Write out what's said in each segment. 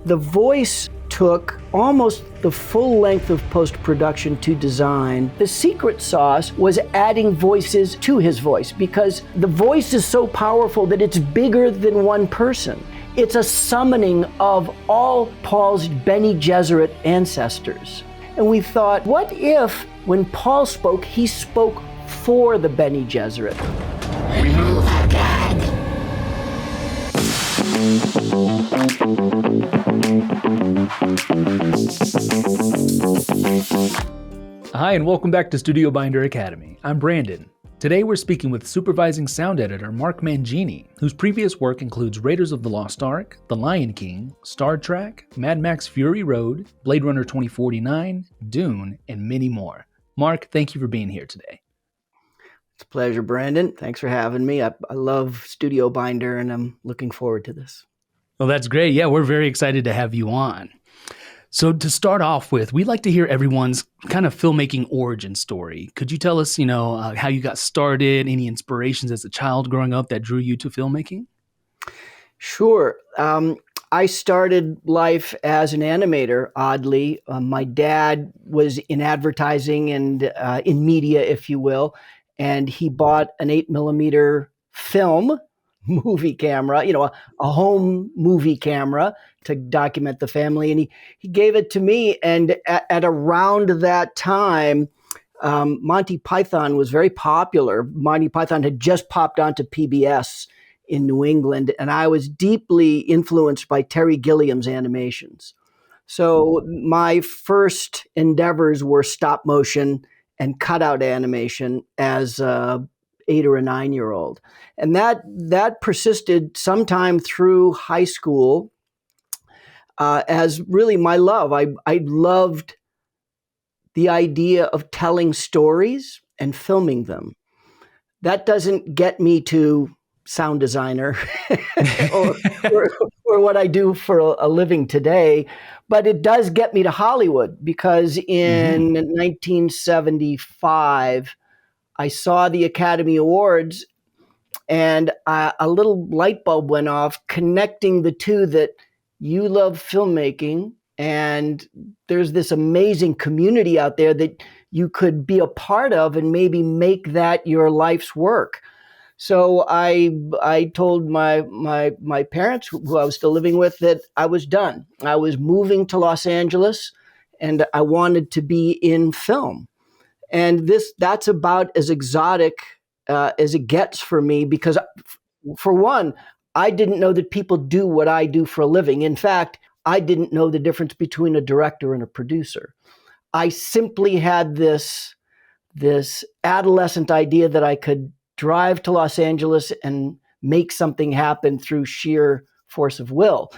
The voice took almost the full length of post-production to design. The secret sauce was adding voices to his voice, because the voice is so powerful that it's bigger than one person. It's a summoning of all Paul's Bene Gesserit ancestors. And we thought, what if when Paul spoke, he spoke for the Bene Gesserit? Remove the gag. Hi, and welcome back to StudioBinder Academy. I'm Brandon. Today we're speaking with supervising sound editor Mark Mangini, whose previous work includes Raiders of the Lost Ark, The Lion King, Star Trek, Mad Max Fury Road, Blade Runner 2049, Dune, and many more. Mark, thank you for being here today. It's a pleasure, Brandon. Thanks for having me. I love StudioBinder, and I'm looking forward to this. Well, that's great. Yeah, we're very excited to have you on. So to start off with, we'd like to hear everyone's kind of filmmaking origin story. Could you tell us, how you got started, any inspirations as a child growing up that drew you to filmmaking? Sure. I started life as an animator, oddly. My dad was in advertising and in media, if you will, and he bought an 8mm film movie camera, a home movie camera to document the family. And he gave it to me. And at around that time, Monty Python was very popular. Monty Python had just popped onto PBS in New England, and I was deeply influenced by Terry Gilliam's animations. So my first endeavors were stop motion and cutout animation as 8 or a 9-year-old. And that persisted sometime through high school as really my love. I loved the idea of telling stories and filming them. That doesn't get me to sound designer or what I do for a living today, but it does get me to Hollywood, because in 1975, I saw the Academy Awards, and a little light bulb went off connecting the two, that you love filmmaking and there's this amazing community out there that you could be a part of and maybe make that your life's work. So I told my parents, who I was still living with, that I was done. I was moving to Los Angeles and I wanted to be in film. And that's about as exotic as it gets for me, because for one, I didn't know that people do what I do for a living. In fact, I didn't know the difference between a director and a producer. I simply had this adolescent idea that I could drive to Los Angeles and make something happen through sheer force of will.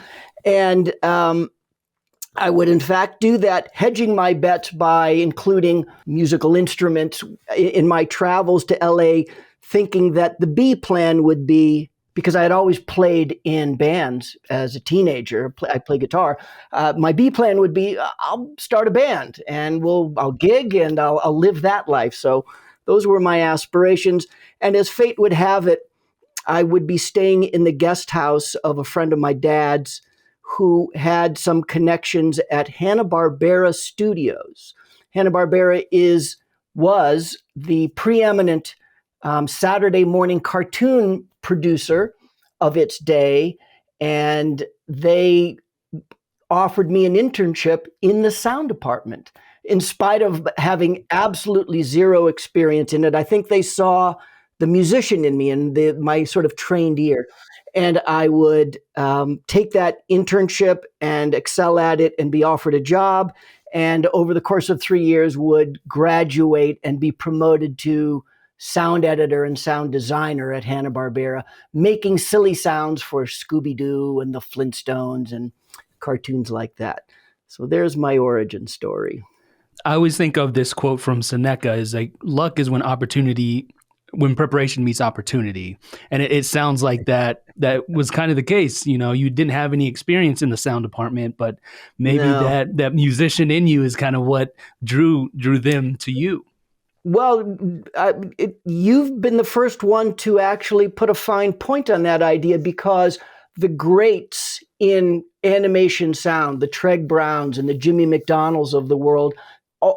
And I would, in fact, do that, hedging my bets by including musical instruments in my travels to LA, thinking that the B plan would be, because I had always played in bands as a teenager, I play guitar. My B plan would be, I'll start a band and I'll gig and I'll live that life. So those were my aspirations. And as fate would have it, I would be staying in the guest house of a friend of my dad's who had some connections at Hanna-Barbera Studios. Hanna-Barbera was the preeminent Saturday morning cartoon producer of its day, and they offered me an internship in the sound department, in spite of having absolutely zero experience in it. I think they saw the musician in me and my sort of trained ear. And I would take that internship and excel at it and be offered a job. And over the course of 3 years would graduate and be promoted to sound editor and sound designer at Hanna-Barbera, making silly sounds for Scooby-Doo and the Flintstones and cartoons like that. So there's my origin story. I always think of this quote from Seneca, is like, luck is when preparation meets opportunity. And it sounds like that was kind of the case. You didn't have any experience in the sound department, but maybe that musician in you is kind of what drew them to you. Well, you've been the first one to actually put a fine point on that idea, because the greats in animation sound, the Treg Browns and the Jimmy McDonalds of the world,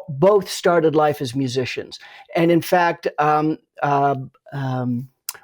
both started life as musicians. And in fact,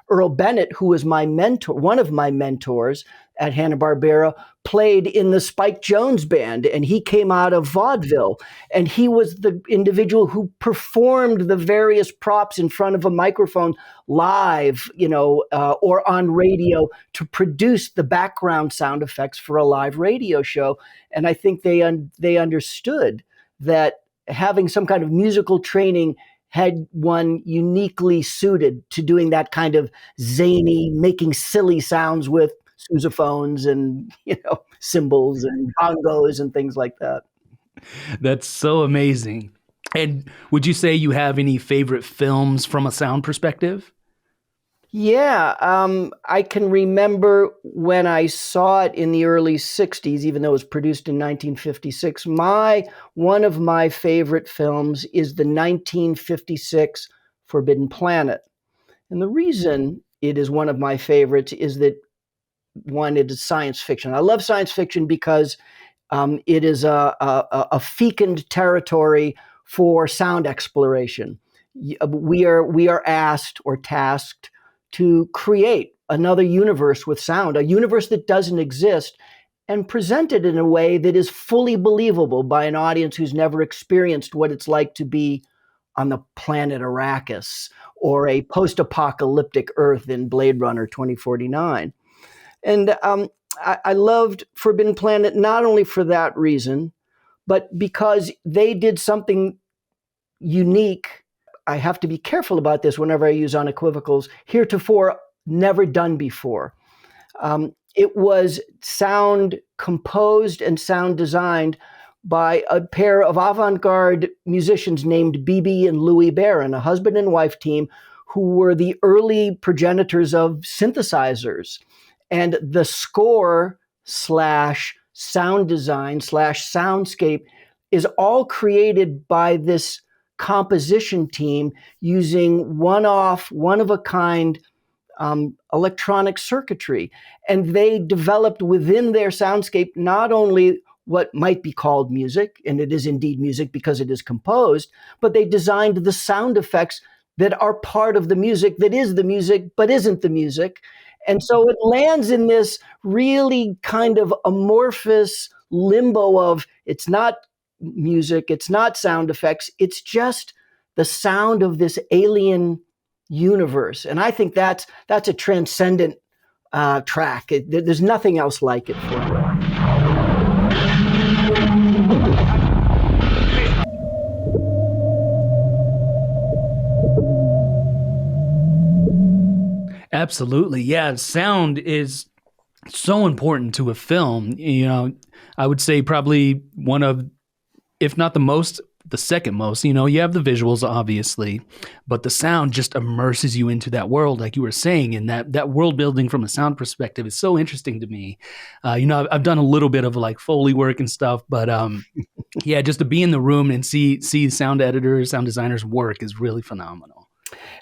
Earl Bennett, who was my mentor, one of my mentors at Hanna-Barbera, played in the Spike Jones band, and he came out of vaudeville. And he was the individual who performed the various props in front of a microphone live, or on radio to produce the background sound effects for a live radio show. And I think they understood that having some kind of musical training had one uniquely suited to doing that kind of zany, making silly sounds with sousaphones and cymbals and bongos and things like that. That's so amazing. And would you say you have any favorite films from a sound perspective? Yeah, I can remember when I saw it in the early 60s, even though it was produced in 1956. One of my favorite films is the 1956 Forbidden Planet. And the reason it is one of my favorites is that, one, it is science fiction. I love science fiction because it is a fecund territory for sound exploration. We are asked or tasked to create another universe with sound, a universe that doesn't exist, and present it in a way that is fully believable by an audience who's never experienced what it's like to be on the planet Arrakis or a post-apocalyptic Earth in Blade Runner 2049. And I loved Forbidden Planet not only for that reason, but because they did something unique. I have to be careful about this whenever I use unequivocals, heretofore never done before. It was sound composed and sound designed by a pair of avant-garde musicians named Bibi and Louis Barron, a husband and wife team who were the early progenitors of synthesizers. And the score / sound design / soundscape is all created by this composition team using one-of-a-kind electronic circuitry. And they developed within their soundscape not only what might be called music, and it is indeed music because it is composed, but they designed the sound effects that are part of the music that is the music but isn't the music. And so it lands in this really kind of amorphous limbo of it's not music, it's not sound effects, it's just the sound of this alien universe. And I think that's a transcendent track. There's nothing else like it for me. Absolutely. Yeah. Sound is so important to a film. I would say probably one of, if not the second most, you have the visuals, obviously, but the sound just immerses you into that world, like you were saying, and that world building from a sound perspective is so interesting to me. I've done a little bit of like Foley work and stuff, but yeah, just to be in the room and see sound editors, sound designers work is really phenomenal.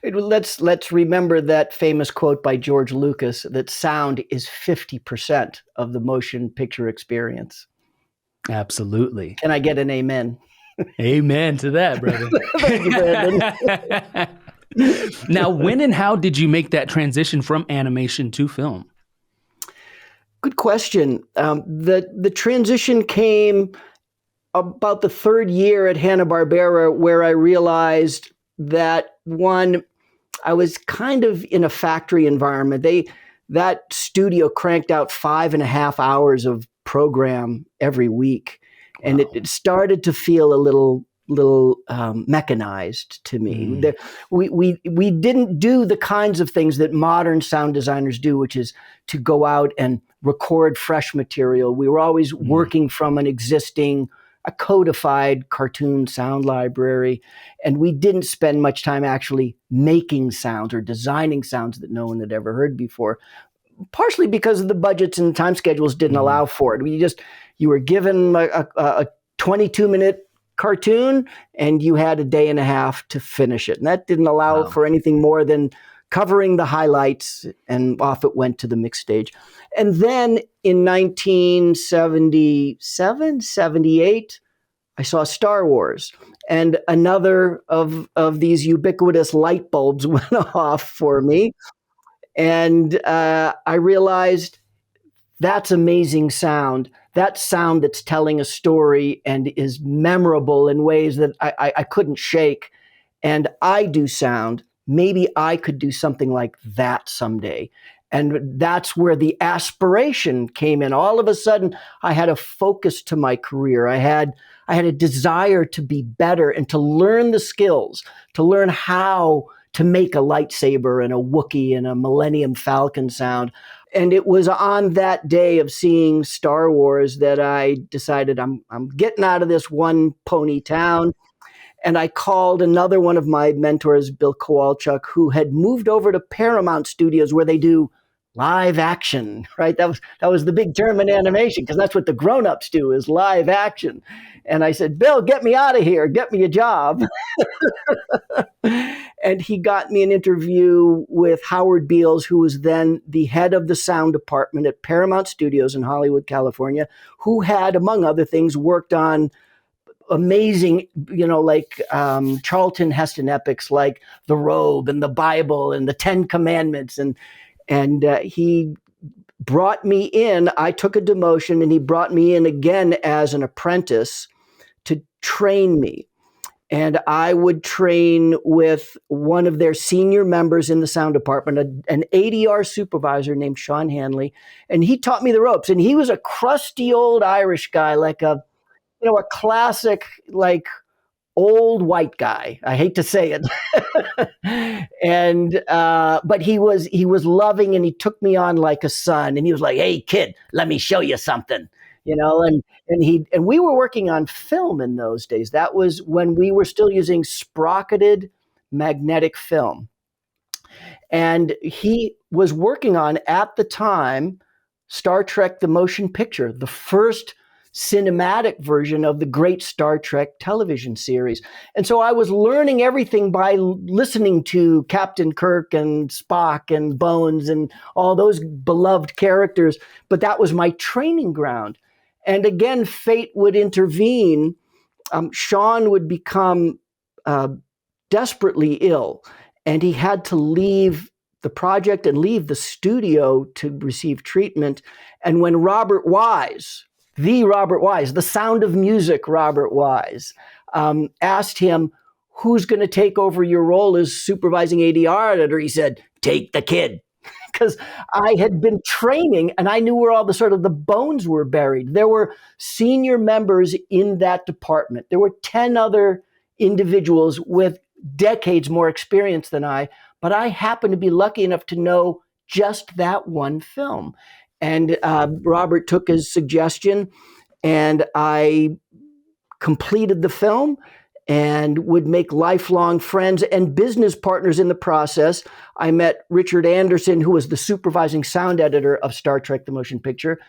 Let's remember that famous quote by George Lucas that sound is 50% of the motion picture experience. Absolutely. Can I get an amen? Amen to that, brother. Thank you, Brandon. Now, when and how did you make that transition from animation to film? Good question. The transition came about the third year at Hanna-Barbera, where I realized that, one, I was kind of in a factory environment. That studio cranked out 5.5 hours of program every week. Wow. And it started to feel a little mechanized to me. We didn't do the kinds of things that modern sound designers do, which is to go out and record fresh material. We were always working from a codified cartoon sound library, and we didn't spend much time actually making sounds or designing sounds that no one had ever heard before, partially because of the budgets and time schedules didn't allow for it. You were given a 22-minute cartoon, and you had a day and a half to finish it. And that didn't allow for anything more than covering the highlights, and off it went to the mix stage. And then in 1977, 78, I saw Star Wars, and another of these ubiquitous light bulbs went off for me. And I realized that's amazing sound. That sound that's telling a story and is memorable in ways that I couldn't shake. And I do sound. Maybe I could do something like that someday. And that's where the aspiration came in. All of a sudden, I had a focus to my career. I had a desire to be better and to learn the skills, to learn how to make a lightsaber and a Wookiee and a Millennium Falcon sound. And it was on that day of seeing Star Wars that I decided I'm getting out of this one pony town. And I called another one of my mentors, Bill Kowalchuk, who had moved over to Paramount Studios where they do live action, right? That was the big term in animation, because that's what the grown-ups do, is live action. And I said, Bill, get me out of here. Get me a job. And he got me an interview with Howard Beals, who was then the head of the sound department at Paramount Studios in Hollywood, California, who had, among other things, worked on amazing, like Charlton Heston epics like The Robe and the Bible and the Ten Commandments. And he brought me in. I took a demotion, and he brought me in again as an apprentice to train me. And I would train with one of their senior members in the sound department, an ADR supervisor named Sean Hanley. And he taught me the ropes. And he was a crusty old Irish guy, like a classic, like, old white guy. I hate to say it. And but he was loving, and he took me on like a son. And he was like, "Hey kid, let me show you something." And we were working on film in those days. That was when we were still using sprocketed magnetic film. And he was working on, at the time, Star Trek the Motion Picture, the first cinematic version of the great Star Trek television series. And so I was learning everything by listening to Captain Kirk and Spock and Bones and all those beloved characters. But that was my training ground. And again, fate would intervene. Sean would become desperately ill, and he had to leave the project and leave the studio to receive treatment. And when Robert Wise, the Sound of Music Robert Wise, asked him, who's going to take over your role as supervising ADR editor, he said, take the kid. Because I had been training, and I knew where all the bones were buried. There were senior members in that department. There were 10 other individuals with decades more experience than I, but I happened to be lucky enough to know just that one film. And Robert took his suggestion, and I completed the film and would make lifelong friends and business partners in the process. I met Richard Anderson, who was the supervising sound editor of Star Trek the Motion Picture,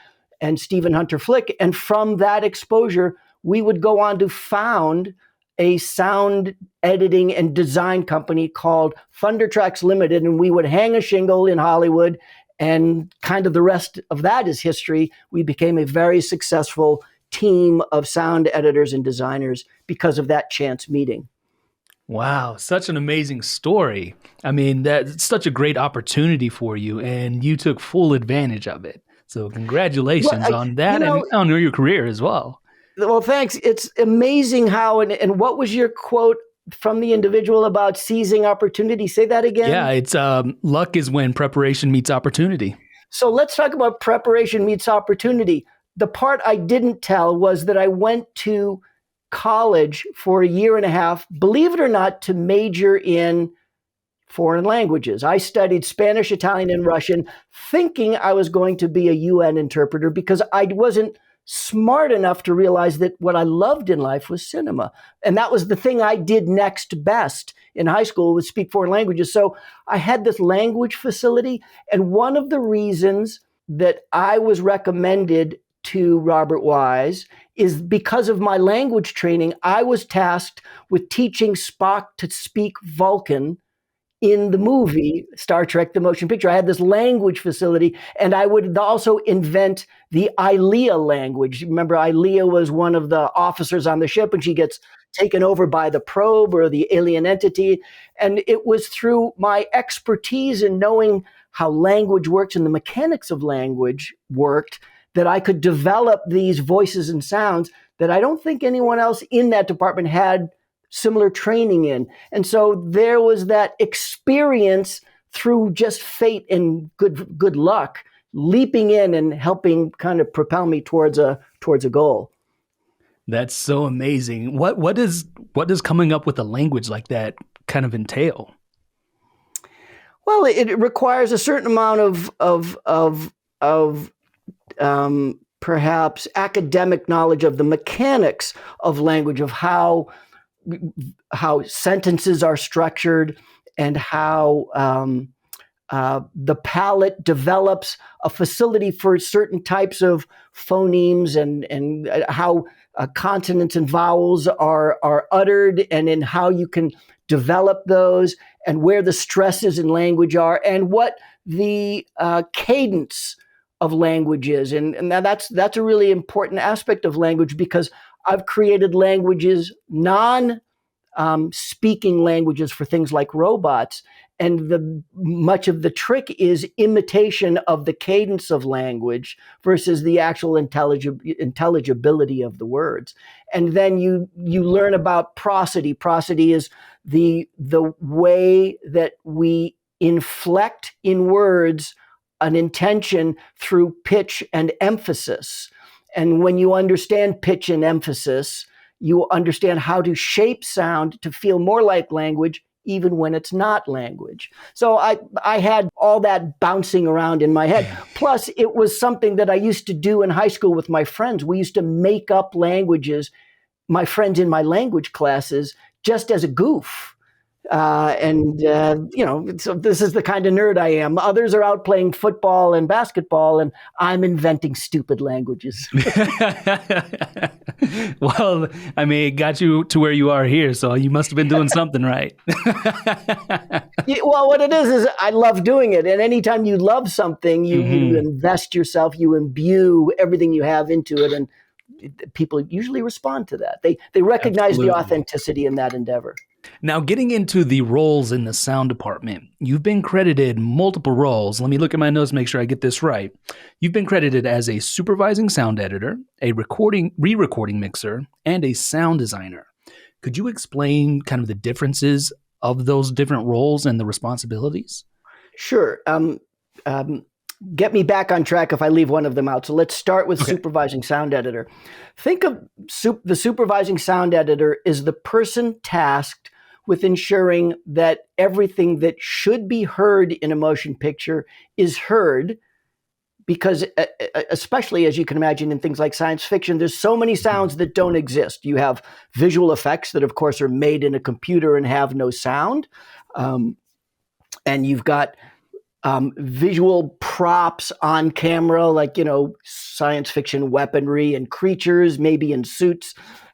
and Stephen Hunter Flick. And from that exposure, we would go on to found a sound editing and design company called Thunder Tracks Limited, and we would hang a shingle in Hollywood, and kind of the rest of that is history. We became a very successful team of sound editors and designers because of that chance meeting. Wow, such an amazing story. I mean, that's such a great opportunity for you, and you took full advantage of it. So congratulations on that, and on your career as well. Well, thanks. It's amazing how, and what was your quote from the individual about seizing opportunity? Say that again. Yeah, it's luck is when preparation meets opportunity. So let's talk about preparation meets opportunity. The part I didn't tell was that I went to college for a year and a half, believe it or not, to major in foreign languages. I studied Spanish, Italian, and Russian, thinking I was going to be a UN interpreter because I wasn't smart enough to realize that what I loved in life was cinema. And that was the thing I did next best in high school, was speak foreign languages. So I had this language facility. And one of the reasons that I was recommended to Robert Wise is because of my language training. I was tasked with teaching Spock to speak Vulcan in the movie Star Trek, the motion picture. I had this language facility, and I would also invent the ILEA language. Remember, ILEA was one of the officers on the ship, and she gets taken over by the probe or the alien entity. And it was through my expertise in knowing how language works and the mechanics of language worked that I could develop these voices and sounds that I don't think anyone else in that department had similar training in. And so there was that experience through just fate and good luck, leaping in and helping kind of propel me towards a goal. That's so amazing. What does coming up with a language like that kind of entail? Well, it requires a certain amount of perhaps academic knowledge of the mechanics of language, of how sentences are structured, and how the palate develops a facility for certain types of phonemes, and how consonants and vowels are uttered, and in how you can develop those, and where the stresses in language are, and what the cadence of language is. And that's a really important aspect of language, because I've created languages, speaking languages for things like robots. And much of the trick is imitation of the cadence of language versus the actual intelligibility of the words. And then you learn about prosody. Prosody is the way that we inflect in words an intention through pitch and emphasis. And when you understand pitch and emphasis, you understand how to shape sound to feel more like language, even when it's not language. So I had all that bouncing around in my head. Plus, it was something that I used to do in high school with my friends. We used to make up languages, my friends in my language classes, just as a goof. So this is the kind of nerd I am. Others are out playing football and basketball, and I'm inventing stupid languages. Well, I mean, it got you to where you are here, so you must have been doing something right. Yeah, well, what it is I love doing it. And anytime you love something, you invest yourself, you imbue everything you have into it, and people usually respond to that. They recognize Absolutely. the authenticity in that endeavor. Now, getting into the roles in the sound department, you've been credited multiple roles. Let me look at my notes, make sure I get this right. You've been credited as a supervising sound editor, a re-recording mixer, and a sound designer. Could you explain kind of the differences of those different roles and the responsibilities? Sure. Get me back on track if I leave one of them out. So let's start with supervising sound editor. Think of the supervising sound editor is the person tasked with ensuring that everything that should be heard in a motion picture is heard, because especially, as you can imagine, in things like science fiction, there's so many sounds that don't exist. You have visual effects that, of course, are made in a computer and have no sound. And you've got visual props on camera, like, science fiction weaponry and creatures, maybe in suits.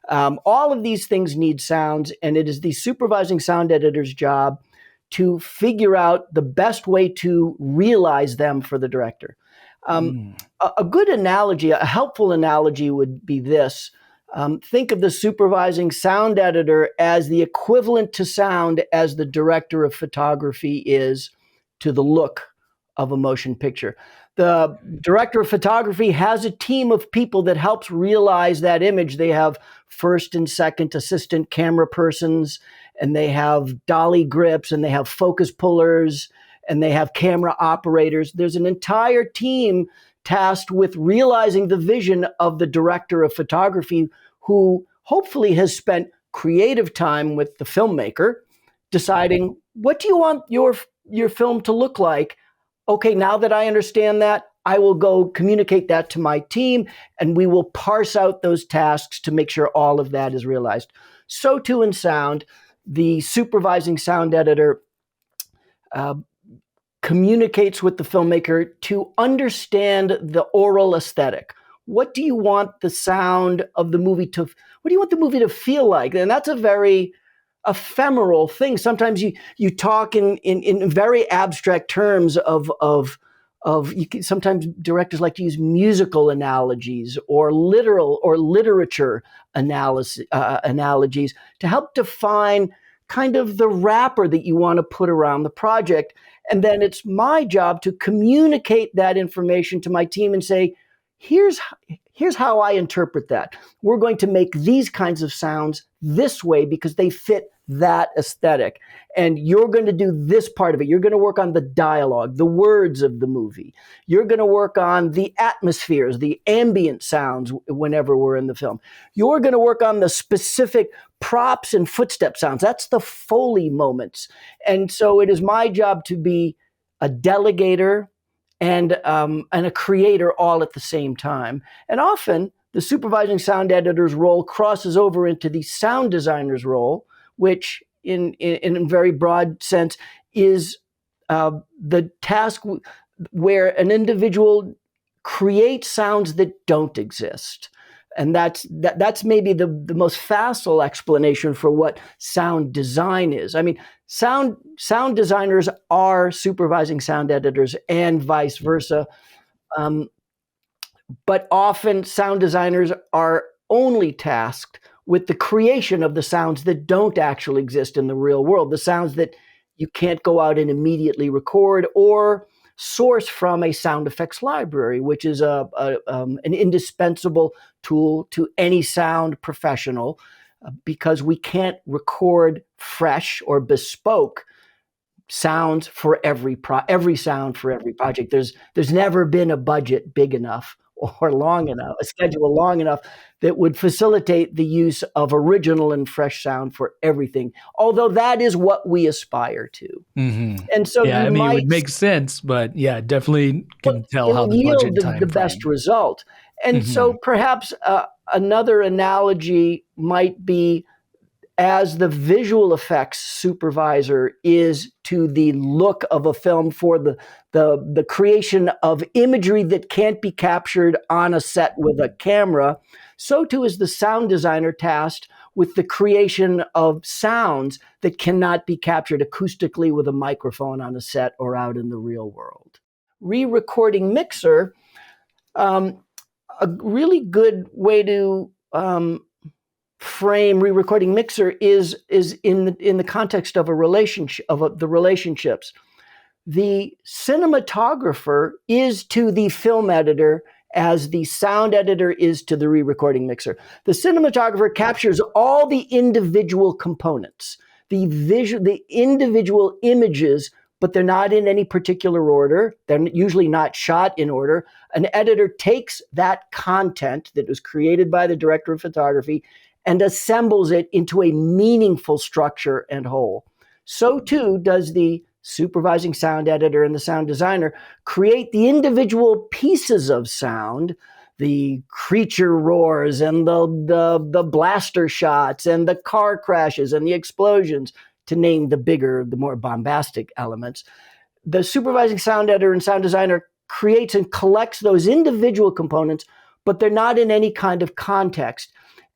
All of these things need sounds, and it is the supervising sound editor's job to figure out the best way to realize them for the director. A good analogy, a helpful analogy would be this. Think of the supervising sound editor as the equivalent to sound as the director of photography is to the look of a motion picture. The director of photography has a team of people that helps realize that image. They have first and second assistant camera persons, and they have dolly grips, and they have focus pullers, and they have camera operators. There's an entire team tasked with realizing the vision of the director of photography, who hopefully has spent creative time with the filmmaker, deciding, what do you want your film to look like? Okay, now that I understand that, I will go communicate that to my team, and we will parse out those tasks to make sure all of that is realized. So too in sound, the supervising sound editor communicates with the filmmaker to understand the oral aesthetic. What do you want the sound of the movie to feel like? And that's a very ephemeral things. Sometimes you talk in very abstract terms sometimes directors like to use musical analogies or literal or literature analogies to help define kind of the wrapper that you want to put around the project. And then it's my job to communicate that information to my team and say, here's how I interpret that. We're going to make these kinds of sounds this way because they fit that aesthetic. And you're going to do this part of it. You're going to work on the dialogue, the words of the movie. You're going to work on the atmospheres, the ambient sounds whenever we're in the film. You're going to work on the specific props and footstep sounds. That's the Foley moments. And so it is my job to be a delegator and a creator all at the same time. And often the supervising sound editor's role crosses over into the sound designer's role, which in a very broad sense is the task where an individual creates sounds that don't exist. And that's maybe the most facile explanation for what sound design is. I mean, sound designers are supervising sound editors and vice versa. But often sound designers are only tasked with the creation of the sounds that don't actually exist in the real world, the sounds that you can't go out and immediately record or source from a sound effects library, which is an indispensable tool to any sound professional, because we can't record fresh or bespoke sounds for every sound for every project. There's never been a budget big enough or long enough, a schedule long enough that would facilitate the use of original and fresh sound for everything. Although that is what we aspire to. Mm-hmm. And so yeah, I mean, it would make sense, but yeah, definitely can tell how the budget time the best result. And so perhaps another analogy might be as the visual effects supervisor is to the look of a film for the creation of imagery that can't be captured on a set with a camera, so too is the sound designer tasked with the creation of sounds that cannot be captured acoustically with a microphone on a set or out in the real world. Re-recording mixer, a really good way to frame re-recording mixer is in the context of a relationship, the relationships. The cinematographer is to the film editor as the sound editor is to the re-recording mixer. The cinematographer captures all the individual components, the individual images, but they're not in any particular order. They're usually not shot in order. An editor takes that content that was created by the director of photography and assembles it into a meaningful structure and whole. So too does the supervising sound editor and the sound designer create the individual pieces of sound, the creature roars and the blaster shots and the car crashes and the explosions, to name the bigger, the more bombastic elements. The supervising sound editor and sound designer creates and collects those individual components, but they're not in any kind of context.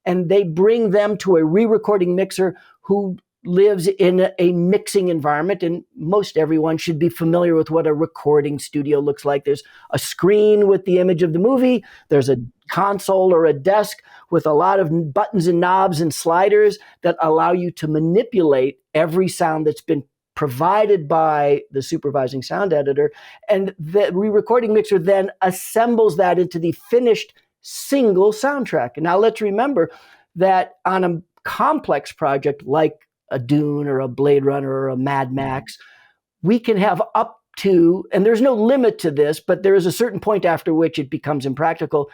And they bring them to a re-recording mixer who lives in a mixing environment. And most everyone should be familiar with what a recording studio looks like. There's a screen with the image of the movie. There's a console or a desk with a lot of buttons and knobs and sliders that allow you to manipulate every sound that's been provided by the supervising sound editor. And the re-recording mixer then assembles that into the finished single soundtrack. And now let's remember that on a complex project like a Dune or a Blade Runner or a Mad Max, we can have up to, and there's no limit to this, but there is a certain point after which it becomes impractical.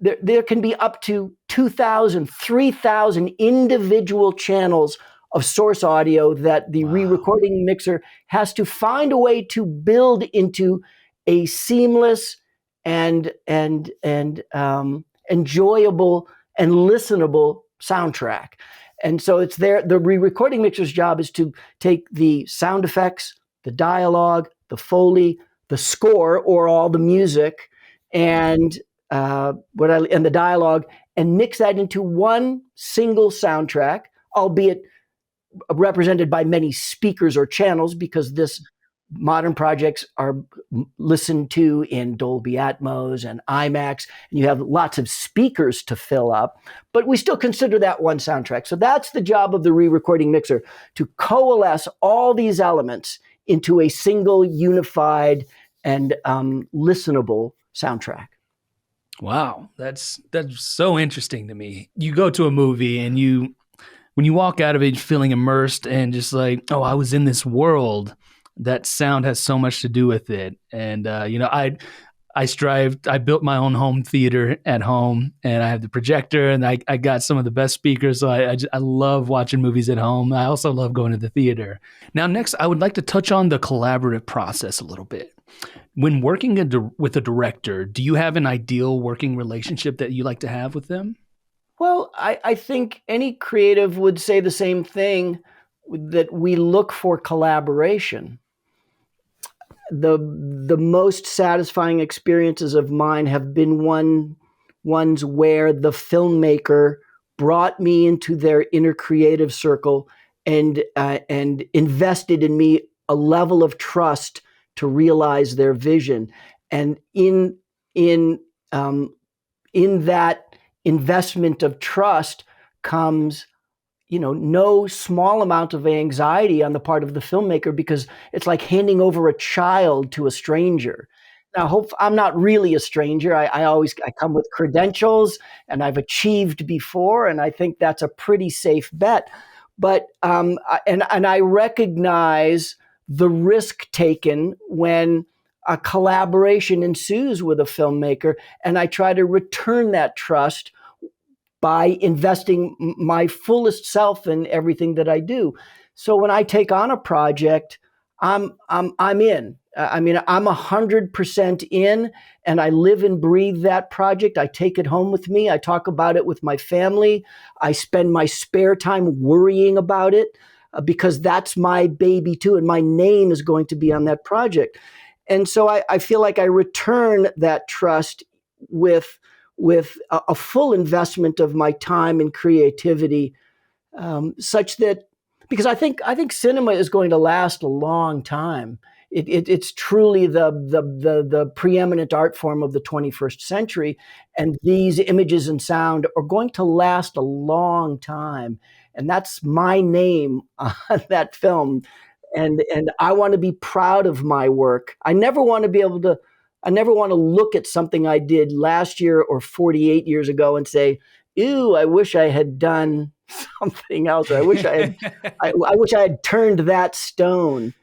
There can be up to 2,000, 3,000 individual channels of source audio that the re-recording mixer has to find a way to build into a seamless and enjoyable and listenable soundtrack. And so it's there. The re-recording mixer's job is to take the sound effects, the dialogue, the Foley, the score, or all the music, and the dialogue, and mix that into one single soundtrack, albeit represented by many speakers or channels, because this modern projects are listened to in Dolby Atmos and IMAX, and you have lots of speakers to fill up, but we still consider that one soundtrack. So that's the job of the re-recording mixer, to coalesce all these elements into a single unified and listenable soundtrack. Wow, that's so interesting to me. You go to a movie and when you walk out of it feeling immersed and just like, oh, I was in this world. That sound has so much to do with it. And I built my own home theater at home, and I have the projector, and I got some of the best speakers. So I love watching movies at home. I also love going to the theater. Now, next, I would like to touch on the collaborative process a little bit. When working with a director, do you have an ideal working relationship that you like to have with them? Well, I think any creative would say the same thing, that we look for collaboration. The most satisfying experiences of mine have been ones where the filmmaker brought me into their inner creative circle and invested in me a level of trust to realize their vision. And in that investment of trust comes, no small amount of anxiety on the part of the filmmaker, because it's like handing over a child to a stranger. Now, I'm not really a stranger. I come with credentials, and I've achieved before, and I think that's a pretty safe bet. But and I recognize the risk taken when a collaboration ensues with a filmmaker, and I try to return that trust by investing my fullest self in everything that I do. So when I take on a project, I'm in. I'm 100% in, and I live and breathe that project. I take it home with me. I talk about it with my family. I spend my spare time worrying about it, because that's my baby too, and my name is going to be on that project. And so I feel like I return that trust with a full investment of my time and creativity, such that, because I think cinema is going to last a long time. It's truly the preeminent art form of the 21st century, and these images and sound are going to last a long time. And that's my name on that film. And I want to be proud of my work. I never want to look at something I did last year or 48 years ago and say, ew, I wish I had done something else. Or I wish I had turned that stone.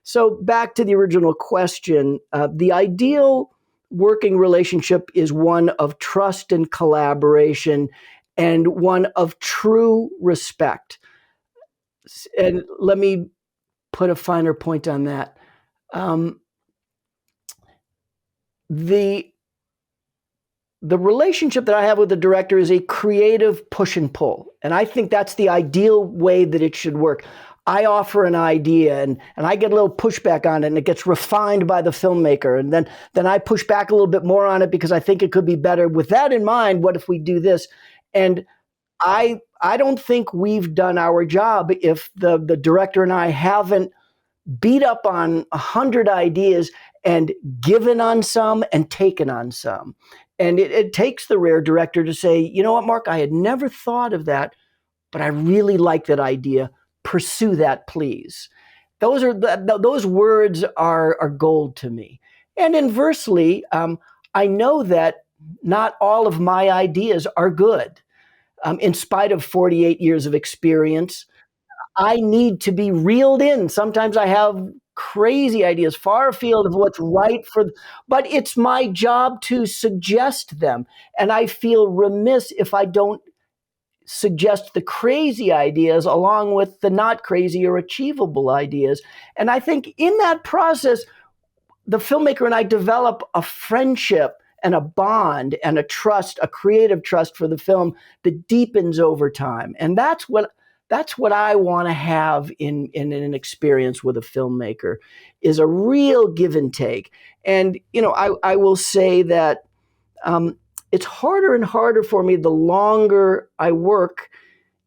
So back to the original question, the ideal working relationship is one of trust and collaboration, and one of true respect. And let me put a finer point on that. The relationship that I have with the director is a creative push and pull. And I think that's the ideal way that it should work. I offer an idea, and I get a little pushback on it, and it gets refined by the filmmaker. And then I push back a little bit more on it because I think it could be better. With that in mind, what if we do this? And I don't think we've done our job if the director and I haven't beat up on 100 ideas and given on some and taken on some. And it takes the rare director to say, you know what, Mark, I had never thought of that, but I really like that idea. Pursue that, please. Those words are gold to me. And inversely, I know that not all of my ideas are good. In spite of 48 years of experience, I need to be reeled in. Sometimes I have crazy ideas far afield of what's right but it's my job to suggest them. And I feel remiss if I don't suggest the crazy ideas along with the not crazy or achievable ideas. And I think in that process, the filmmaker and I develop a friendship and a bond and a trust, a creative trust for the film that deepens over time. And that's what I want to have in an experience with a filmmaker, is a real give and take. And, I will say that it's harder and harder for me the longer I work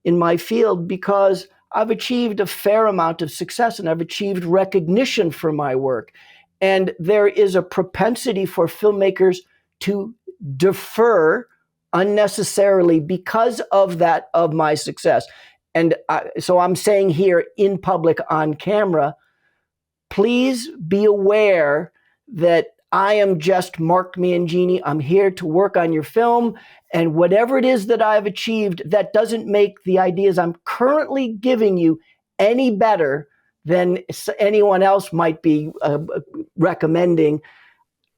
in my field, because I've achieved a fair amount of success and I've achieved recognition for my work. And there is a propensity for filmmakers to defer unnecessarily because of that, of my success. And so I'm saying here in public on camera, please be aware that I am just Mark Mangini. I'm here to work on your film. And whatever it is that I've achieved, that doesn't make the ideas I'm currently giving you any better than anyone else might be recommending.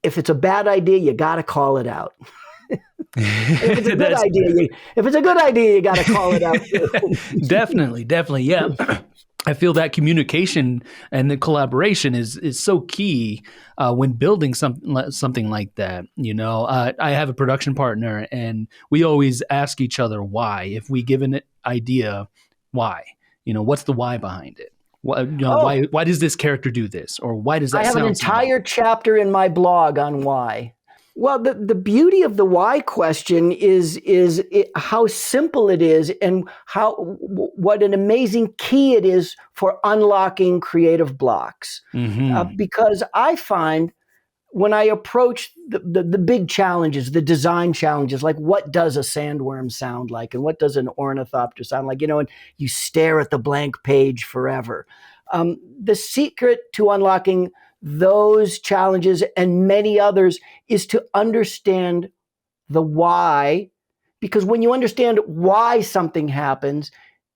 If it's a bad idea, you got to call it out. If it's a good idea, you got to call it out too. Definitely, yeah. I feel that communication and the collaboration is so key when building something like that. I have a production partner, and we always ask each other why. If we give an idea, why? What's the why behind it? Why does this character do this, or why does that? I have an entire chapter in my blog on why. Well, the beauty of the why question is how simple it is, and what an amazing key it is for unlocking creative blocks. Mm-hmm. Because I find when I approach the big challenges, the design challenges, like what does a sandworm sound like, and what does an ornithopter sound like, and you stare at the blank page forever. The secret to unlocking those challenges and many others is to understand the why, because when you understand why something happens,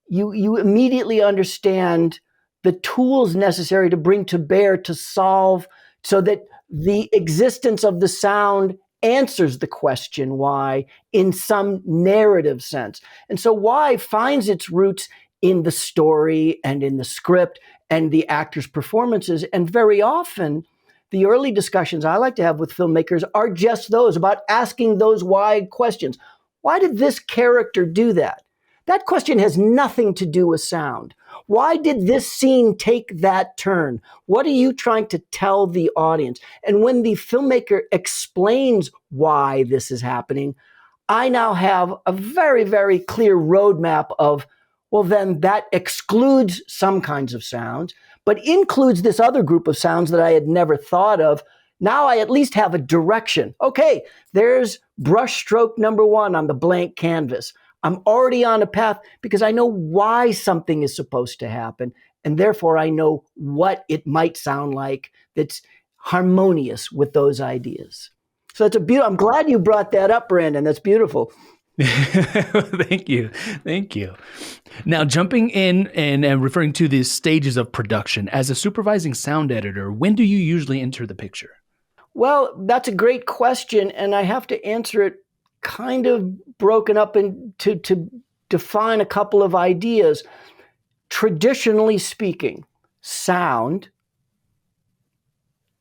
you immediately understand the tools necessary to bring to bear to solve, so that the existence of the sound answers the question why in some narrative sense. And so why finds its roots in the story and in the script and the actors' performances. And very often, the early discussions I like to have with filmmakers are just those, about asking those why questions. Why did this character do that? That question has nothing to do with sound. Why did this scene take that turn? What are you trying to tell the audience? And when the filmmaker explains why this is happening, I now have a very, very clear roadmap of, well, then that excludes some kinds of sounds, but includes this other group of sounds that I had never thought of. Now I at least have a direction. Okay, there's brush stroke number 1 on the blank canvas. I'm already on a path because I know why something is supposed to happen, and therefore I know what it might sound like that's harmonious with those ideas. So it's I'm glad you brought that up, Brandon. That's beautiful. Thank you. Now, jumping in and referring to the stages of production, as a supervising sound editor, when do you usually enter the picture? Well, that's a great question, and I have to answer it kind of broken up to define a couple of ideas. Traditionally speaking, sound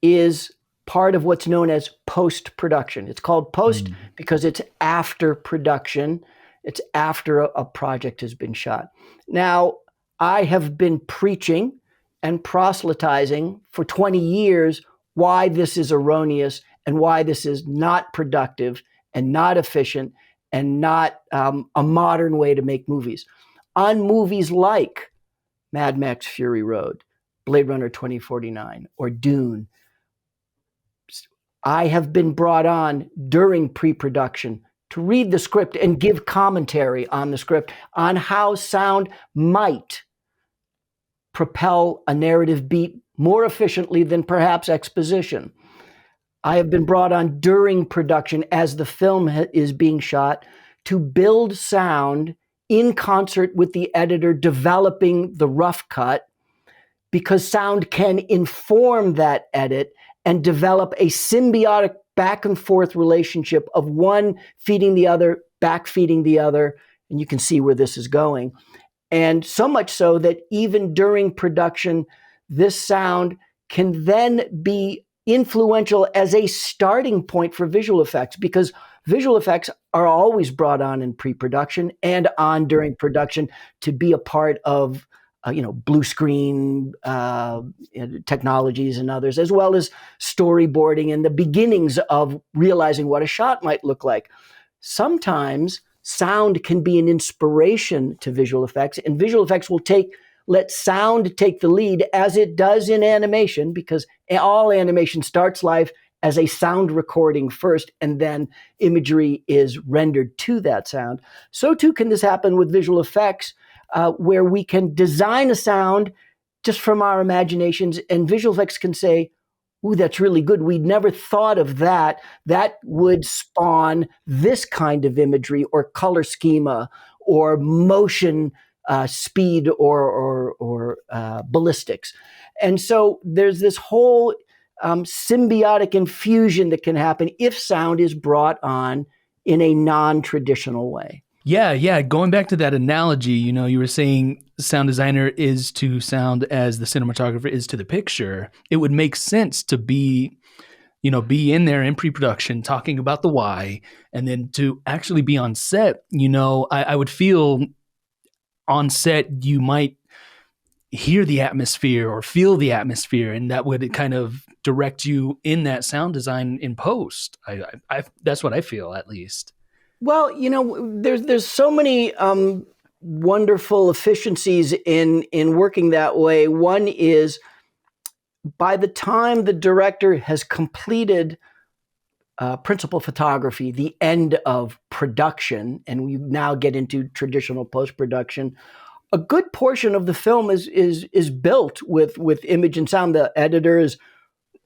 is part of what's known as post-production. It's called post because it's after production. It's after a project has been shot. Now, I have been preaching and proselytizing for 20 years why this is erroneous and why this is not productive and not efficient and not a modern way to make movies. On movies like Mad Max Fury Road, Blade Runner 2049, or Dune, I have been brought on during pre-production to read the script and give commentary on the script on how sound might propel a narrative beat more efficiently than perhaps exposition. I have been brought on during production as the film is being shot to build sound in concert with the editor developing the rough cut, because sound can inform that edit and develop a symbiotic back and forth relationship of one feeding the other, back feeding the other, and you can see where this is going. And so much so that even during production, this sound can then be influential as a starting point for visual effects, because visual effects are always brought on in pre-production and on during production to be a part of blue screen technologies and others, as well as storyboarding and the beginnings of realizing what a shot might look like. Sometimes sound can be an inspiration to visual effects, and visual effects will take let sound take the lead, as it does in animation, because all animation starts life as a sound recording first, and then imagery is rendered to that sound. So too can this happen with visual effects, where we can design a sound just from our imaginations, and visual effects can say, ooh, that's really good. We'd never thought of that. That would spawn this kind of imagery or color schema or motion speed or ballistics. And so there's this whole symbiotic infusion that can happen if sound is brought on in a non-traditional way. Yeah. Going back to that analogy, you were saying sound designer is to sound as the cinematographer is to the picture. It would make sense to be in there in pre-production talking about the why, and then to actually be on set. I would feel on set you might hear the atmosphere or feel the atmosphere, and that would kind of direct you in that sound design in post. I that's what I feel, at least. Well, there's so many wonderful efficiencies in working that way. One is, by the time the director has completed principal photography, the end of production, and we now get into traditional post-production, a good portion of the film is built with image and sound. The editor is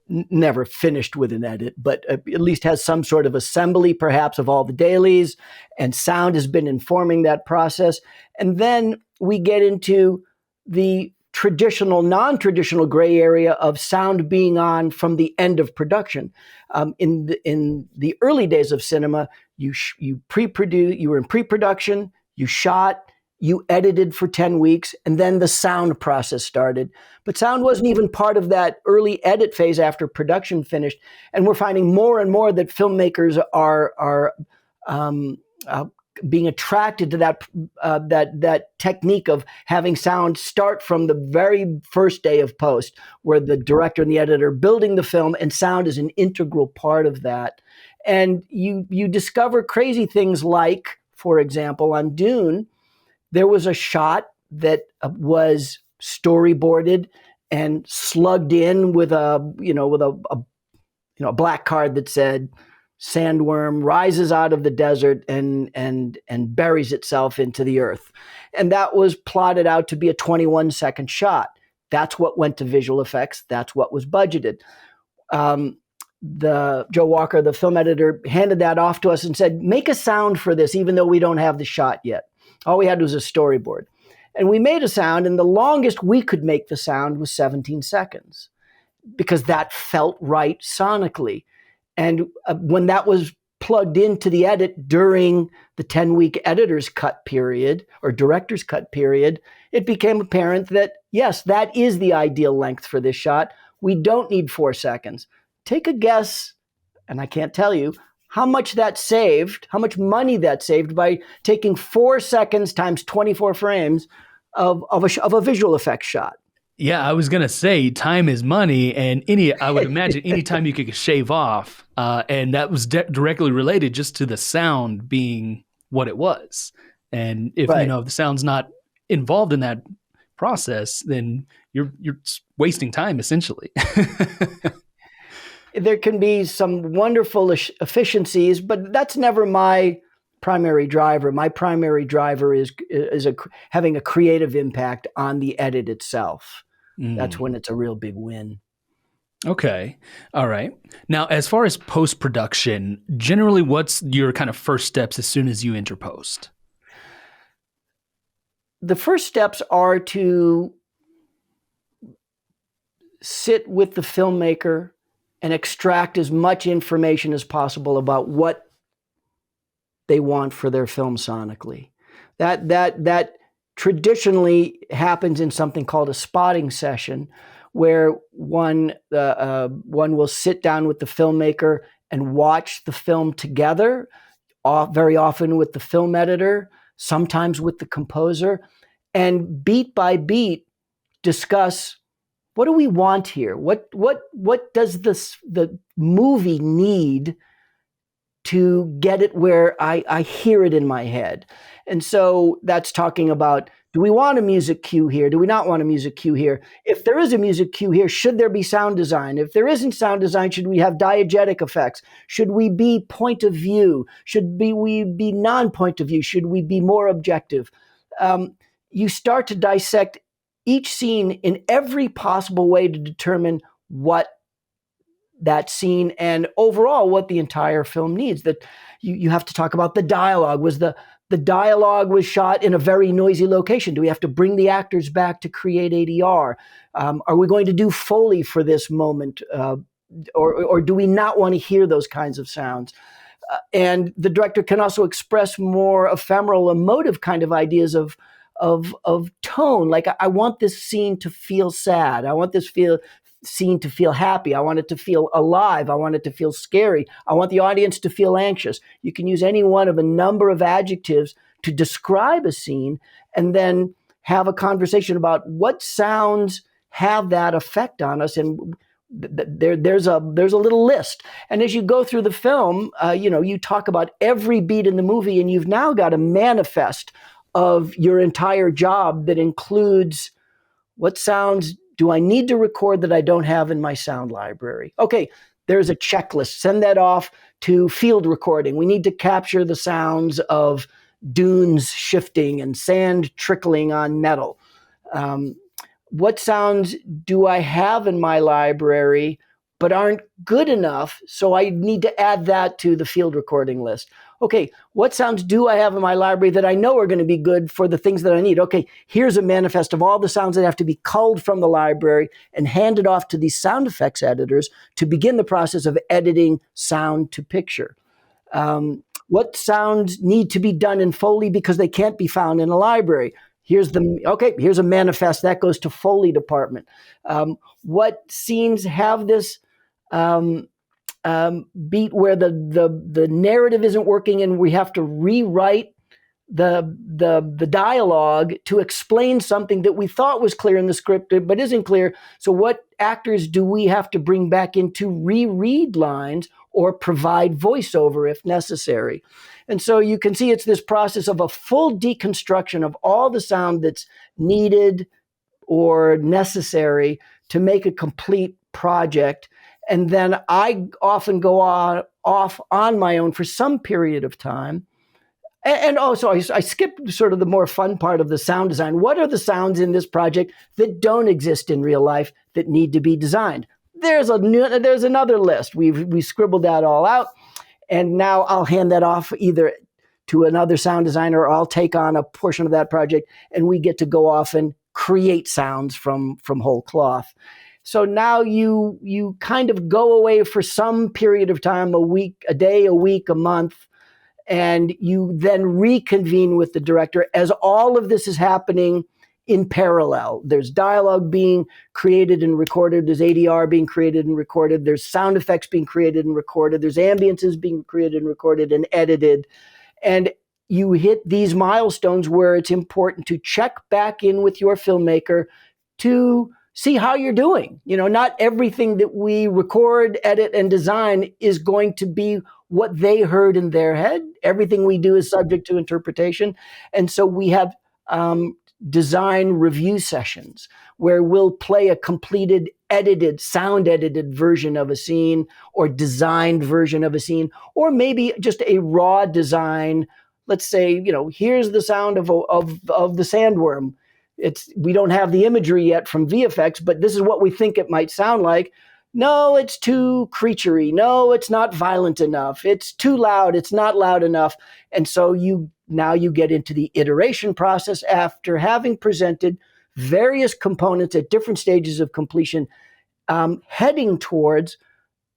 never finished with an edit, but at least has some sort of assembly, perhaps, of all the dailies, and sound has been informing that process. And then we get into the traditional, non-traditional gray area of sound being on from the end of production. In the early days of cinema, you were in pre-production, you shot, you edited for 10 weeks, and then the sound process started. But sound wasn't even part of that early edit phase after production finished. And we're finding more and more that filmmakers are being attracted to that technique of having sound start from the very first day of post, where the director and the editor are building the film, and sound is an integral part of that. And you discover crazy things like, for example, on Dune, there was a shot that was storyboarded and slugged in with a black card that said, "Sandworm rises out of the desert and buries itself into the earth." And that was plotted out to be a 21-second shot. That's what went to visual effects. That's what was budgeted. Joe Walker, the film editor, handed that off to us and said, "Make a sound for this, even though we don't have the shot yet." All we had was a storyboard. And we made a sound, and the longest we could make the sound was 17 seconds, because that felt right sonically. And when that was plugged into the edit during the 10-week editor's cut period or director's cut period, it became apparent that, yes, that is the ideal length for this shot. We don't need 4 seconds. Take a guess, and I can't tell you, how much money that saved by taking 4 seconds times 24 frames of a visual effects shot. Yeah, I was going to say time is money, and I would imagine any time you could shave off, and that was directly related just to the sound being what it was. And if, Right. If the sound's not involved in that process, then you're wasting time, essentially. There can be some wonderful efficiencies, but that's never my primary driver. My primary driver is having a creative impact on the edit itself. That's when it's a real big win. Okay. All right. Now, as far as post-production, generally what's your kind of first steps as soon as you enter post? The first steps are to sit with the filmmaker and extract as much information as possible about what they want for their film sonically. That traditionally happens in something called a spotting session, where one will sit down with the filmmaker and watch the film together, very often with the film editor, sometimes with the composer, and beat by beat discuss, what do we want here? What does the movie need to get it where I hear it in my head? And so that's talking about Do we want a music cue here? Do we not want a music cue here? If there is a music cue here, should there be sound design? If there isn't sound design, should we have diegetic effects? Should we be point of view? We be non-point of view? Should we be more objective? You start to dissect each scene in every possible way to determine what that scene and overall what the entire film needs. That you have to talk about the dialogue. Was the dialogue was shot in a very noisy location? Do we have to bring the actors back to create ADR? Are we going to do Foley for this moment? Or do we not want to hear those kinds of sounds? And the director can also express more ephemeral, emotive kind of ideas of tone. Like, I want this scene to feel sad. I want this scene to feel happy. I want it to feel alive. I want it to feel scary. I want the audience to feel anxious. You can use any one of a number of adjectives to describe a scene and then have a conversation about what sounds have that effect on us. And there's a little list. And as you go through the film, you talk about every beat in the movie, and you've now got a manifest of your entire job that includes what sounds do I need to record that I don't have in my sound library? Okay, there's a checklist. Send that off to field recording. We need to capture the sounds of dunes shifting and sand trickling on metal. What sounds do I have in my library but aren't good enough, so I need to add that to the field recording list? Okay, what sounds do I have in my library that I know are going to be good for the things that I need? Okay, here's a manifest of all the sounds that have to be culled from the library and handed off to these sound effects editors to begin the process of editing sound to picture. What sounds need to be done in Foley because they can't be found in a library? Here's a manifest that goes to Foley department. What scenes have this beat where the narrative isn't working and we have to rewrite the dialogue to explain something that we thought was clear in the script but isn't clear? So what actors do we have to bring back in to reread lines or provide voiceover if necessary? And so you can see it's this process of a full deconstruction of all the sound that's needed or necessary to make a complete project. And then I often go off on my own for some period of time. And also, I skipped sort of the more fun part of the sound design. What are the sounds in this project that don't exist in real life that need to be designed? There's another list. We scribbled that all out. And now I'll hand that off either to another sound designer or I'll take on a portion of that project and we get to go off and create sounds from whole cloth. So now you kind of go away for some period of time, a day, a week, a month, and you then reconvene with the director as all of this is happening in parallel. There's dialogue being created and recorded. There's ADR being created and recorded. There's sound effects being created and recorded. There's ambiences being created and recorded and edited. And you hit these milestones where it's important to check back in with your filmmaker to see how you're doing. Not everything that we record, edit, and design is going to be what they heard in their head. Everything we do is subject to interpretation. And so we have design review sessions where we'll play a completed, sound edited version of a scene or designed version of a scene, or maybe just a raw design. Let's say, here's the sound of the sandworm. We don't have the imagery yet from VFX, but this is what we think it might sound like. No, it's too creaturey. No, it's not violent enough. It's too loud. It's not loud enough. And so now you get into the iteration process after having presented various components at different stages of completion, heading towards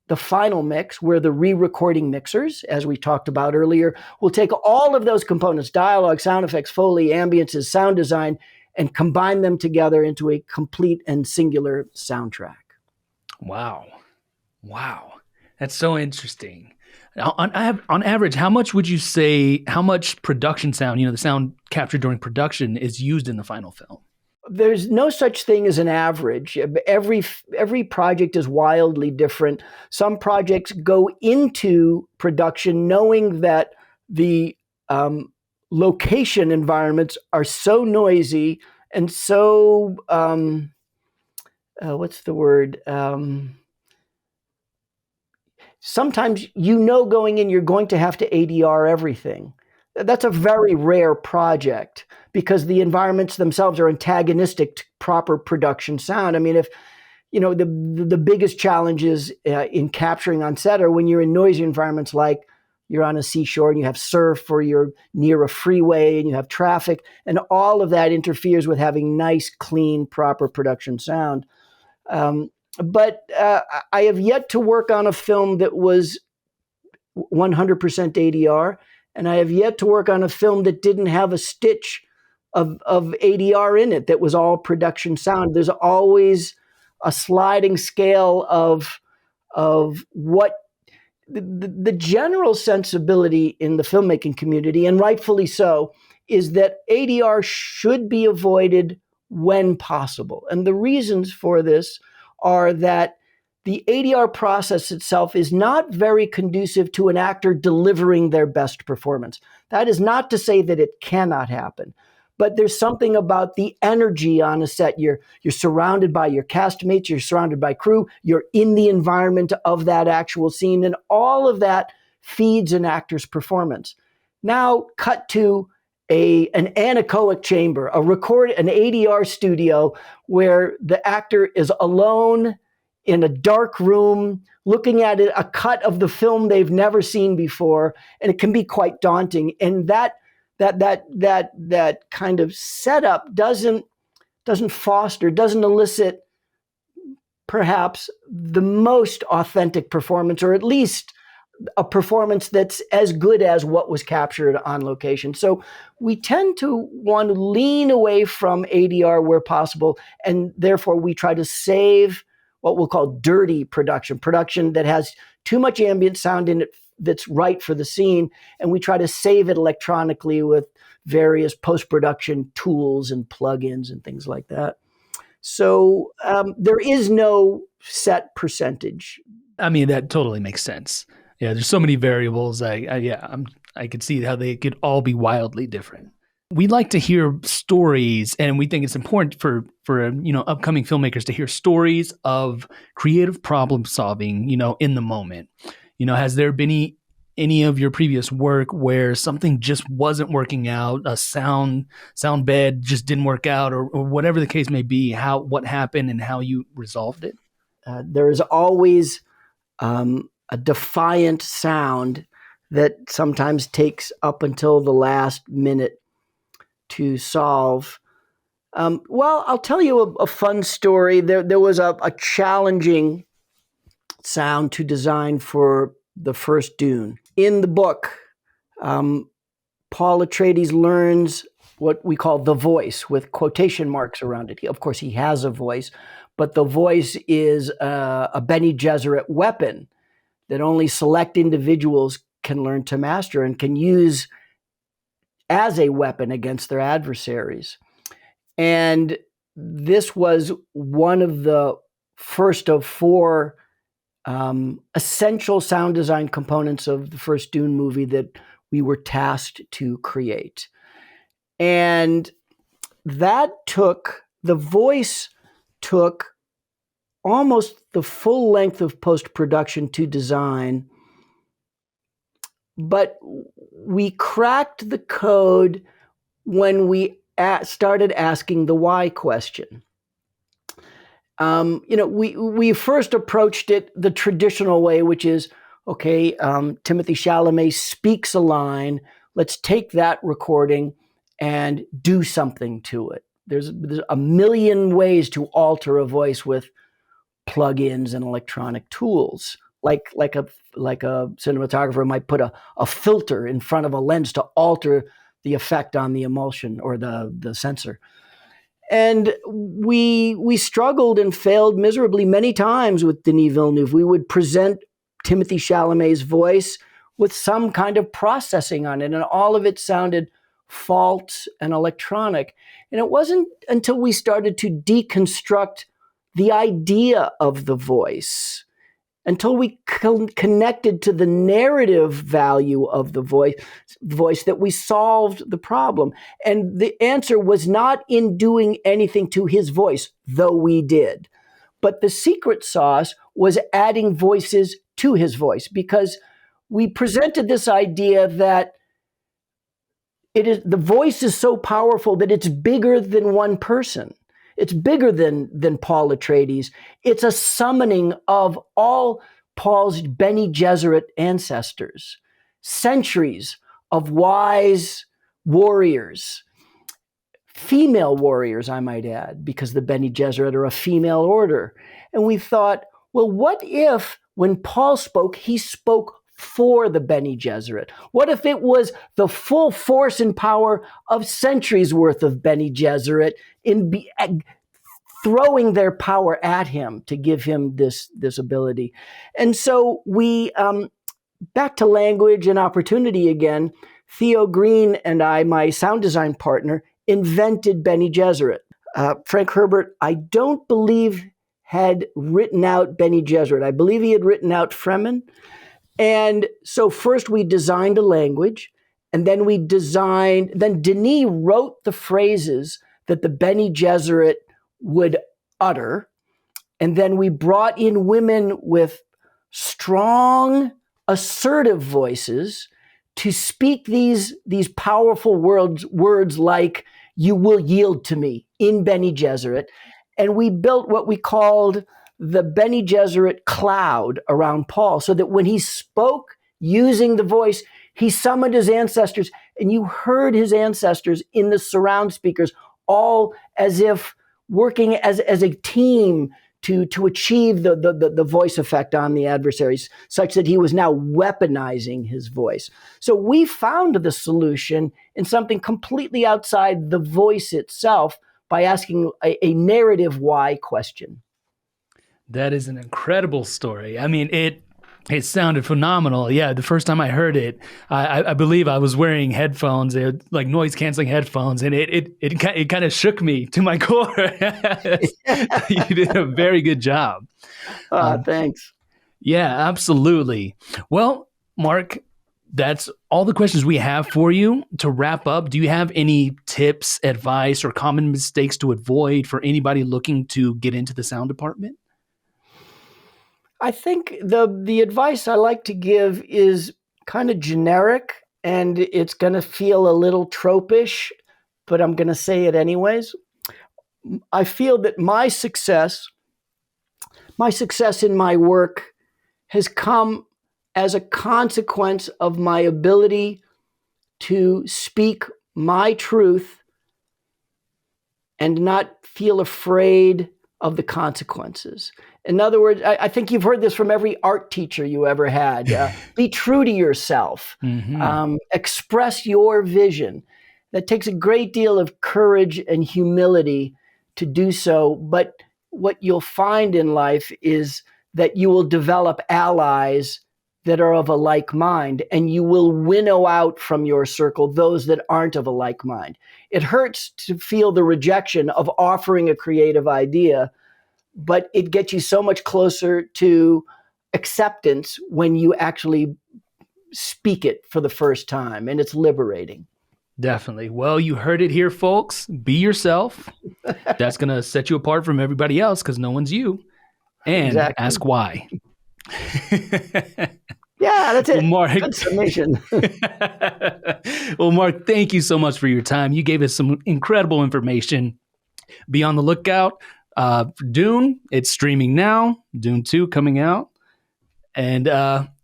the final mix where the re-recording mixers, as we talked about earlier, will take all of those components, dialogue, sound effects, Foley, ambiences, sound design, and combine them together into a complete and singular soundtrack. Wow. That's so interesting. On average, how much would you say, how much production sound, the sound captured during production is used in the final film? There's no such thing as an average. Every project is wildly different. Some projects go into production knowing that the location environments are so noisy and so, what's the word? Sometimes going in, you're going to have to ADR everything. That's a very rare project because the environments themselves are antagonistic to proper production sound. I mean, if the biggest challenges in capturing on set are when you're in noisy environments, like you're on a seashore and you have surf, or you're near a freeway and you have traffic, and all of that interferes with having nice, clean, proper production sound. But I have yet to work on a film that was 100% ADR, and I have yet to work on a film that didn't have a stitch of ADR in it, that was all production sound. There's always a sliding scale of what the general sensibility in the filmmaking community, and rightfully so, is that ADR should be avoided when possible. And the reasons for this are that the ADR process itself is not very conducive to an actor delivering their best performance. That is not to say that it cannot happen, but there's something about the energy on a set. You're surrounded by your castmates, you're surrounded by crew, you're in the environment of that actual scene, and all of that feeds an actor's performance. Now, cut to an anechoic chamber, an ADR studio where the actor is alone in a dark room, looking at a cut of the film they've never seen before, and it can be quite daunting. And that kind of setup doesn't elicit perhaps the most authentic performance, or at least a performance that's as good as what was captured on location. So we tend to want to lean away from ADR where possible, and therefore we try to save what we'll call dirty production that has too much ambient sound in it that's right for the scene, and we try to save it electronically with various post-production tools and plugins and things like that. So there is no set percentage. I mean, that totally makes sense. Yeah, there's so many variables. I could see how they could all be wildly different. We like to hear stories, and we think it's important for upcoming filmmakers to hear stories of creative problem solving, in the moment. Has there been any of your previous work where something just wasn't working out, a sound bed just didn't work out, or whatever the case may be, what happened and how you resolved it? There is always a defiant sound that sometimes takes up until the last minute to solve. Well, I'll tell you a fun story. There was a challenging sound to design for the first Dune. In the book, Paul Atreides learns what we call the voice, with quotation marks around it. Of course, he has a voice, but the voice is a Bene Gesserit weapon that only select individuals can learn to master and can use as a weapon against their adversaries. And this was one of the first of four essential sound design components of the first Dune movie that we were tasked to create. And the voice took almost the full length of post-production to design, but we cracked the code when we started asking the why question. We first approached it the traditional way, which is, okay, Timothée Chalamet speaks a line, let's take that recording and do something to it. There's a million ways to alter a voice with plugins and electronic tools. Like a cinematographer might put a filter in front of a lens to alter the effect on the emulsion or the sensor. And we struggled and failed miserably many times with Denis Villeneuve. We would present Timothée Chalamet's voice with some kind of processing on it, and all of it sounded false and electronic. And it wasn't until we started to deconstruct the idea of the voice until we connected to the narrative value of the voice that we solved the problem. And the answer was not in doing anything to his voice, though we did. But the secret sauce was adding voices to his voice, because we presented this idea that the voice is so powerful that it's bigger than one person. It's bigger than Paul Atreides. It's a summoning of all Paul's Bene Gesserit ancestors, centuries of wise warriors, female warriors, I might add, because the Bene Gesserit are a female order. And we thought, well, what if when Paul spoke, he spoke for the Bene Gesserit? What if it was the full force and power of centuries worth of Bene Gesserit throwing their power at him to give him this ability? And so we, back to language and opportunity again, Theo Green and I, my sound design partner, invented Bene Gesserit. Frank Herbert, I don't believe, had written out Bene Gesserit. I believe he had written out Fremen. And so first we designed a language, and then then Denis wrote the phrases that the Bene Gesserit would utter. And then we brought in women with strong, assertive voices to speak these powerful words like, "You will yield to me," in Bene Gesserit. And we built what we called the Bene Gesserit cloud around Paul, so that when he spoke using the voice, he summoned his ancestors, and you heard his ancestors in the surround speakers, all as if working as a team to achieve the voice effect on the adversaries, such that he was now weaponizing his voice. So we found the solution in something completely outside the voice itself by asking a narrative why question. That is an incredible story. I mean, it sounded phenomenal. Yeah, the first time I heard it, I believe I was wearing headphones, like noise-canceling headphones, and it kind of shook me to my core. You did a very good job. Thanks. Yeah, absolutely. Well, Mark, that's all the questions we have for you. To wrap up, do you have any tips, advice, or common mistakes to avoid for anybody looking to get into the sound department? I think the advice I like to give is kind of generic, and it's going to feel a little tropish, but I'm going to say it anyways. I feel that my success in my work has come as a consequence of my ability to speak my truth and not feel afraid of the consequences. In other words, I think you've heard this from every art teacher you ever had. Be true to yourself. Mm-hmm. Express your vision. That takes a great deal of courage and humility to do so. But what you'll find in life is that you will develop allies that are of a like mind, and you will winnow out from your circle those that aren't of a like mind. It hurts to feel the rejection of offering a creative idea, but it gets you so much closer to acceptance when you actually speak it for the first time, and it's liberating. Definitely. Well, you heard it here, folks. Be yourself. That's going to set you apart from everybody else because no one's you. And exactly. Ask why. Yeah, that's it. Well, Mark, good summation. Well, Mark, thank you so much for your time. You gave us some incredible information. Be on the lookout. Dune, it's streaming now. Dune 2 coming out. And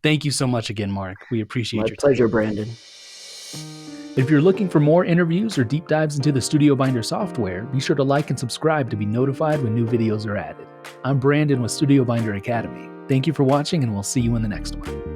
thank you so much again, Mark. We appreciate your time. My pleasure, Brandon. If you're looking for more interviews or deep dives into the StudioBinder software, be sure to like and subscribe to be notified when new videos are added. I'm Brandon with StudioBinder Academy. Thank you for watching, and we'll see you in the next one.